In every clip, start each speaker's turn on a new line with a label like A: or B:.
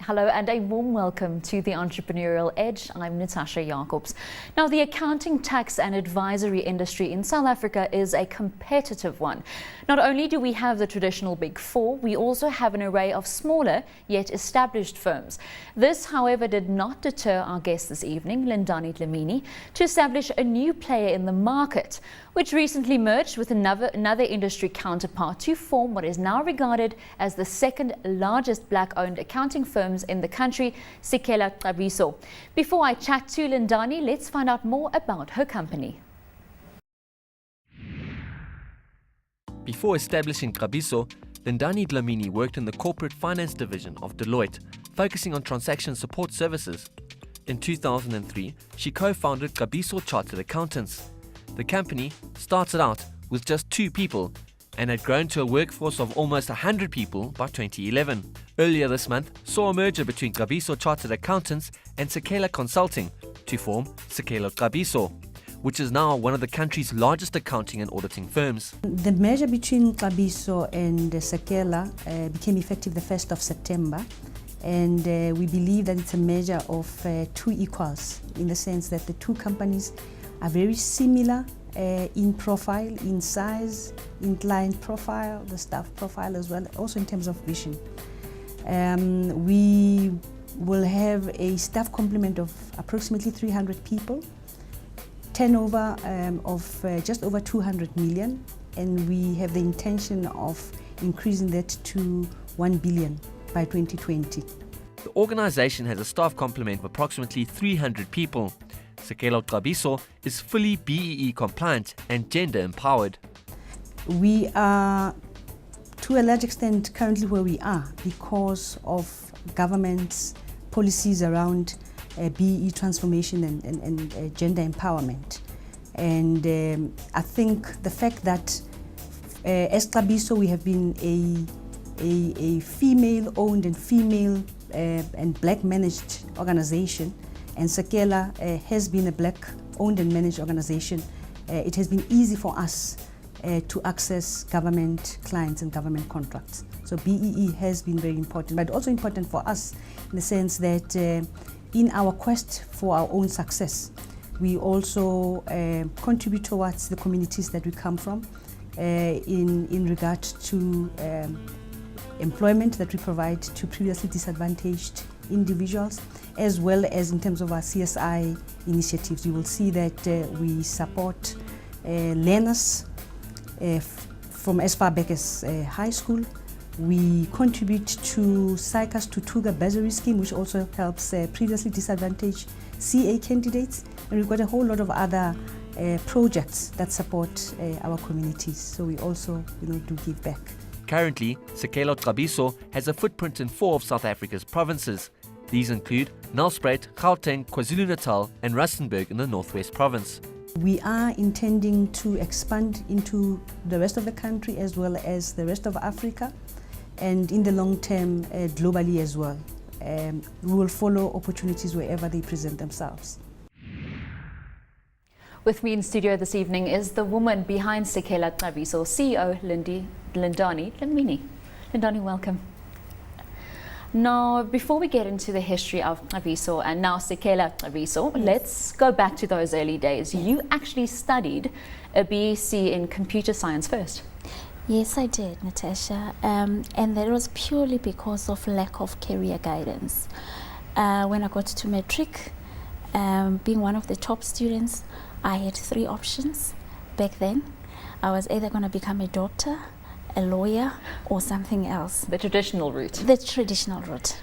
A: Hello and a warm welcome to the Entrepreneurial Edge. I'm Natasha Jacobs. Now, the accounting, tax and advisory industry in South Africa is a competitive one. Not only do we have the traditional Big Four, we also have an array of smaller yet established firms. This, however, did not deter our guest this evening, Lindani Dhlamini, to establish a new player in the market, which recently merged with another industry counterpart to form what is now regarded as the second largest black-owned accounting firms in the country, CekelaXabiso. Before I chat to Lindani, let's find out more about her company.
B: Before establishing Xabiso, Lindani Dhlamini worked in the corporate finance division of Deloitte, focusing on transaction support services. In 2003, she co-founded Xabiso Chartered Accountants. The company started out with just 2 people and had grown to a workforce of almost 100 people by 2011. Earlier this month saw a merger between Xabiso Chartered Accountants and Sekela Consulting to form SekelaXabiso, which is now one of the country's largest accounting and auditing firms.
C: The merger between Xabiso and Sekela became effective the 1st of September, and we believe that it's a merger of 2 equals, in the sense that the 2 companies are very similar in profile, in size, in client profile, the staff profile as well, also in terms of vision. We will have a staff complement of approximately 300 people, turnover of just over 200 million, and we have the intention of increasing that to 1 billion by 2020.
B: The organization has a staff complement of approximately 300 people. SekelaXabiso is fully BEE compliant and gender empowered. We are
C: to a large extent currently where we are because of government's policies around BEE transformation and gender empowerment. And I think the fact that as Xabiso we have been a female-owned and female and black-managed organization, and Sekela has been a black-owned and managed organization, it has been easy for us to access government clients and government contracts. So BEE has been very important, but also important for us in the sense that in our quest for our own success, we also contribute towards the communities that we come from in regard to employment that we provide to previously disadvantaged individuals, as well as in terms of our CSI initiatives. You will see that we support learners from as far back as high school. We contribute to SAICA's Tutuga bursary scheme, which also helps previously disadvantaged CA candidates, and we've got a whole lot of other projects that support our communities. So we also, do give back.
B: Currently, SekelaXabiso has a footprint in 4 of South Africa's provinces. These include Nelspruit, Gauteng, KwaZulu-Natal and Rustenburg in the Northwest Province.
C: We are intending to expand into the rest of the country as well as the rest of Africa, and in the long term globally as well. We will follow opportunities wherever they present themselves.
A: With me in studio this evening is the woman behind CekelaXabiso, CEO Lindani Dhlamini. Lindani, welcome. Now, before we get into the history of Xabiso and now CekelaXabiso, let's go back to those early days. You actually studied a BSc in computer science first.
D: Yes, I did, Natasha, and that was purely because of lack of career guidance. When I got to matric, being one of the top students, I had 3 options back then. I was either going to become a doctor, a lawyer, or something else.
A: The traditional route.
D: The traditional route.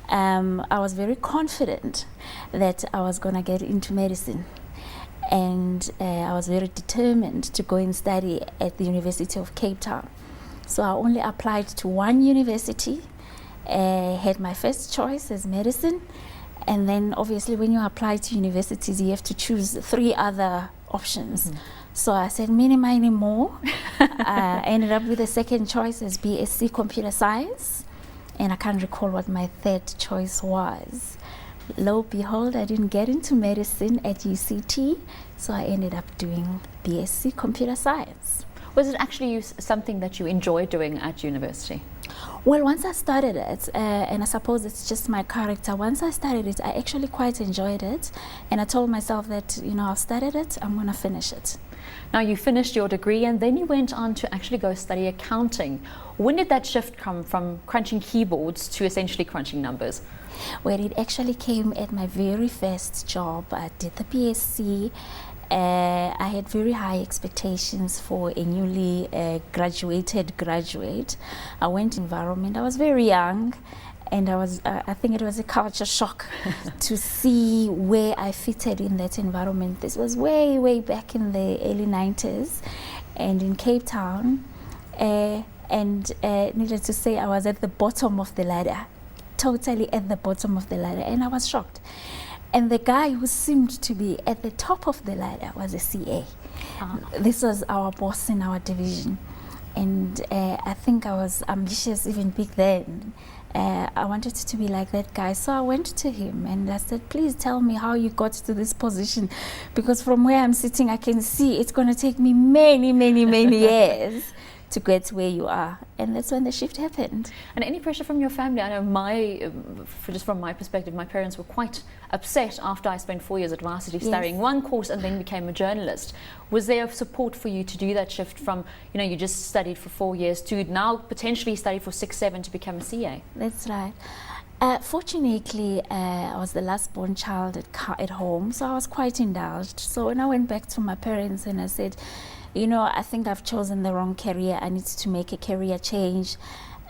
D: I was very confident that I was going to get into medicine, and I was very determined to go and study at the University of Cape Town. So I only applied to 1 university, had my first choice as medicine, and then obviously when you apply to universities you have to choose 3 other options. So I said many more. I ended up with the second choice as BSc Computer Science, and I can't recall what my third choice was. Lo and behold, I didn't get into medicine at UCT, so I ended up doing BSc Computer Science.
A: Was it actually something that you enjoyed doing at university?
D: Well, once I started it, and I suppose it's just my character, once I started it, I actually quite enjoyed it. And I told myself that, you know, I've started it, I'm going to finish it.
A: Now, you finished your degree and then you went on to actually go study accounting. When did that shift come from crunching keyboards to essentially crunching numbers?
D: Well, it actually came at my very first job. I did the BSc. I had very high expectations for a newly graduate. I went environment. I was very young, and I think it was a culture shock to see where I fitted in that environment. This was way back in the early 90s, and in Cape Town. And needless to say, I was at the bottom of the ladder, totally at the bottom of the ladder, and I was shocked. And the guy who seemed to be at the top of the ladder was a CA. This was our boss in our division. And I think I was ambitious even big then. I wanted to be like that guy. So I went to him and I said, please tell me how you got to this position. Because from where I'm sitting, I can see it's going to take me many years to get where you are. And that's when the shift happened.
A: And any pressure from your family? I know just from my perspective, my parents were quite upset after I spent 4 years at varsity studying one course and then became a journalist. Was there support for you to do that shift from, you know, you just studied for 4 years to now potentially study for 6, 7 to become a CA?
D: That's right. Fortunately, I was the last born child at home, so I was quite indulged. So when I went back to my parents and I said, you know, I think I've chosen the wrong career. I need to make a career change.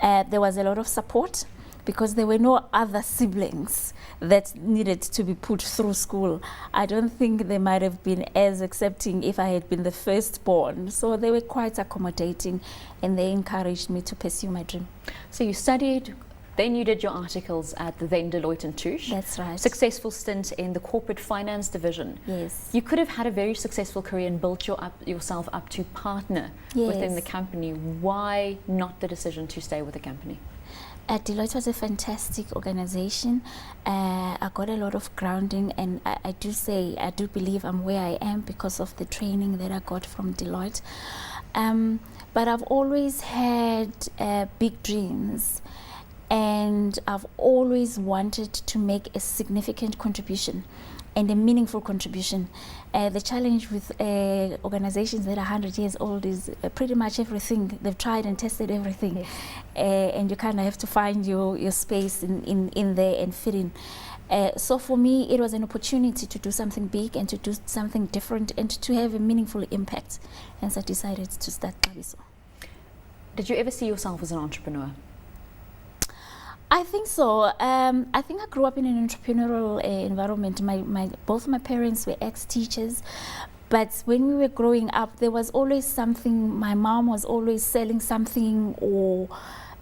D: There was a lot of support because there were no other siblings that needed to be put through school. I don't think they might have been as accepting if I had been the firstborn. So they were quite accommodating and they encouraged me to pursue my dream.
A: So you studied, then you did your articles at the then Deloitte & Touche.
D: That's right.
A: Successful stint in the corporate finance division.
D: Yes.
A: You could have had a very successful career and built yourself up to partner within the company. Why not the decision to stay with the company?
D: Deloitte was a fantastic organization. I got a lot of grounding, and I do believe I'm where I am because of the training that I got from Deloitte. But I've always had big dreams. And I've always wanted to make a significant contribution and a meaningful contribution. The challenge with organizations that are 100 years old is pretty much everything. They've tried and tested everything. Yes. And you kind of have to find your space in there and fit in. So for me, it was an opportunity to do something big and to do something different and to have a meaningful impact. And so I decided to start Xabiso.
A: Did you ever see yourself as an entrepreneur?
D: I think so. I think I grew up in an entrepreneurial environment. Both my parents were ex-teachers, but when we were growing up, there was always something. My mom was always selling something or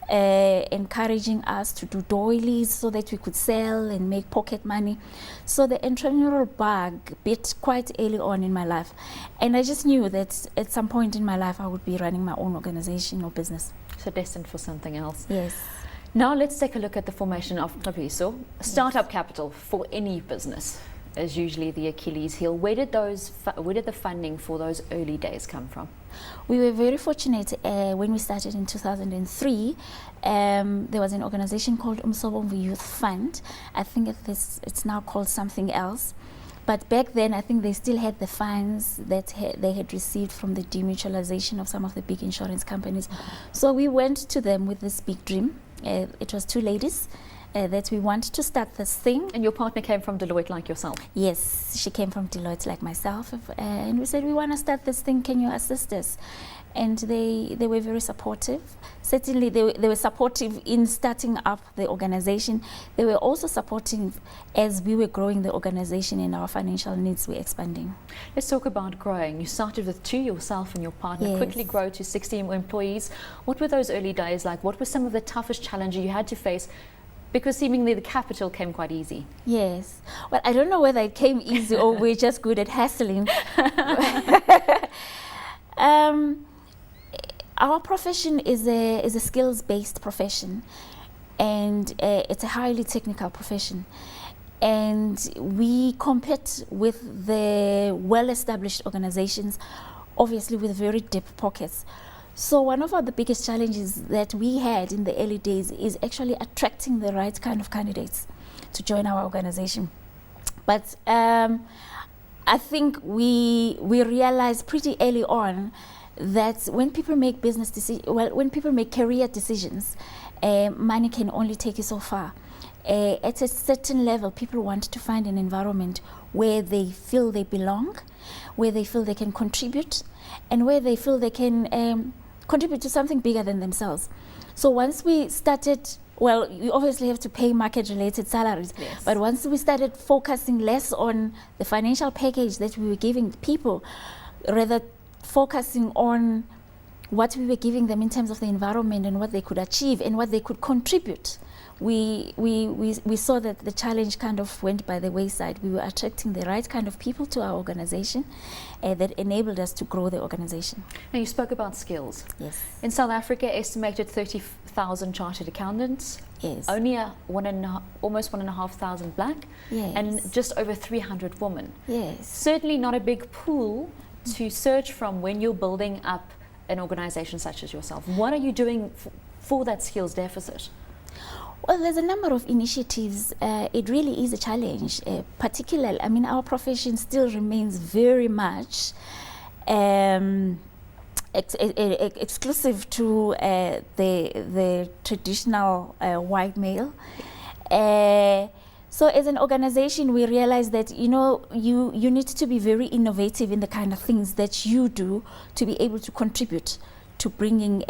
D: encouraging us to do doilies so that we could sell and make pocket money. So the entrepreneurial bug bit quite early on in my life, and I just knew that at some point in my life I would be running my own organization or business.
A: So destined for something else.
D: Yes.
A: Now let's take a look at the formation of Xabiso. Startup capital for any business is usually the Achilles heel. Where did the funding for those early days come from?
D: We were very fortunate when we started in 2003. There was an organization called Umsobomvu Youth Fund. I think it's now called something else. But back then, I think they still had the funds that they had received from the demutualization of some of the big insurance companies. So we went to them with this big dream. It was two ladies that we wanted to start this thing.
A: And your partner came from Deloitte like yourself?
D: Yes, she came from Deloitte like myself. And we said, we want to start this thing, can you assist us? And they were very supportive. Certainly they were supportive in starting up the organization. They were also supportive as we were growing the organization and our financial needs were expanding. Let's
A: talk about growing. You started with 2, yourself and your partner,
D: yes.
A: Quickly grow to 60 employees. What were those early days like? What were some of the toughest challenges you had to face? Because seemingly the capital came quite easy.
D: Yes. Well, I don't know whether it came easy or we're just good at hassling. Our profession is a skills-based profession, and it's a highly technical profession. And we compete with the well-established organizations, obviously with very deep pockets. So one of the biggest challenges that we had in the early days is actually attracting the right kind of candidates to join our organization. But I think we realized pretty early on that when people make when people make career decisions, money can only take you so far. At a certain level, people want to find an environment where they feel they belong, where they feel they can contribute, and where they feel they can contribute to something bigger than themselves. So once we started, well, you obviously have to pay market-related salaries,
A: Yes.
D: but once we started focusing less on the financial package that we were giving people, rather focusing on what we were giving them in terms of the environment and what they could achieve and what they could contribute, we saw that the challenge kind of went by the wayside. We were attracting the right kind of people to our organization that enabled us to grow the organization.
A: Now, you spoke about skills.
D: Yes.
A: In South Africa, estimated 30,000 chartered accountants,
D: Yes.
A: only almost 1,500 black,
D: Yes.
A: and just over 300 women.
D: Yes.
A: Certainly not a big pool to search from when you're building up an organization such as yourself. What are you doing for that skills deficit?
D: Well, there's a number of initiatives. It really is a challenge, particularly, I mean, our profession still remains very much exclusive to the traditional white male. So as an organization, we realize that, you know, you need to be very innovative in the kind of things that you do to be able to contribute to bringing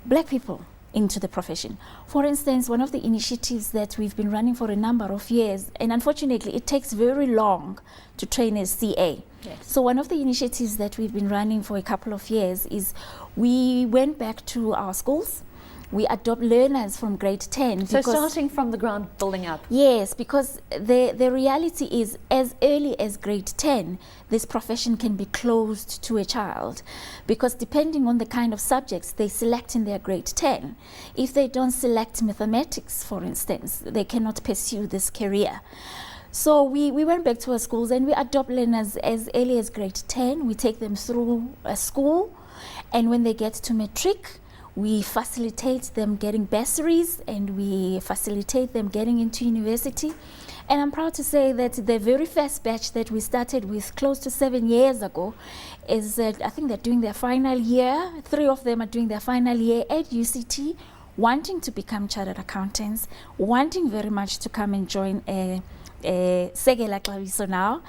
D: black people into the profession. For instance, one of the initiatives that we've been running for a number of years, and unfortunately it takes very long to train a CA.
A: Yes.
D: So one of the initiatives that we've been running for a couple of years is we went back to our schools. We adopt learners from grade 10.
A: So starting from the ground, building up.
D: Yes, because the reality is, as early as grade 10, this profession can be closed to a child, because depending on the kind of subjects they select in their grade 10, if they don't select mathematics, for instance, they cannot pursue this career. So we went back to our schools and we adopt learners as early as grade 10. We take them through a school, and when they get to matric, we facilitate them getting bursaries and we facilitate them getting into university. And I'm proud to say that the very first batch that we started with close to 7 years ago is, I think they're doing their final year. 3 of them are doing their final year at UCT, wanting to become chartered accountants, wanting very much to come and join SekelaXabiso now.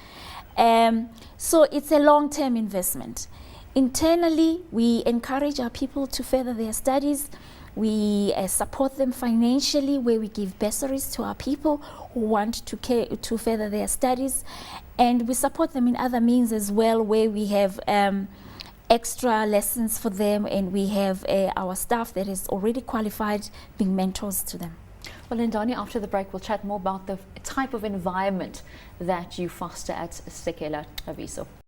D: So it's a long-term investment. Internally, we encourage our people to further their studies. We support them financially, where we give bursaries to our people who want to further their studies. And we support them in other means as well, where we have extra lessons for them, and we have our staff that is already qualified being mentors to them.
A: Well, Lindani, after the break, we'll chat more about the type of environment that you foster at SekelaXabiso.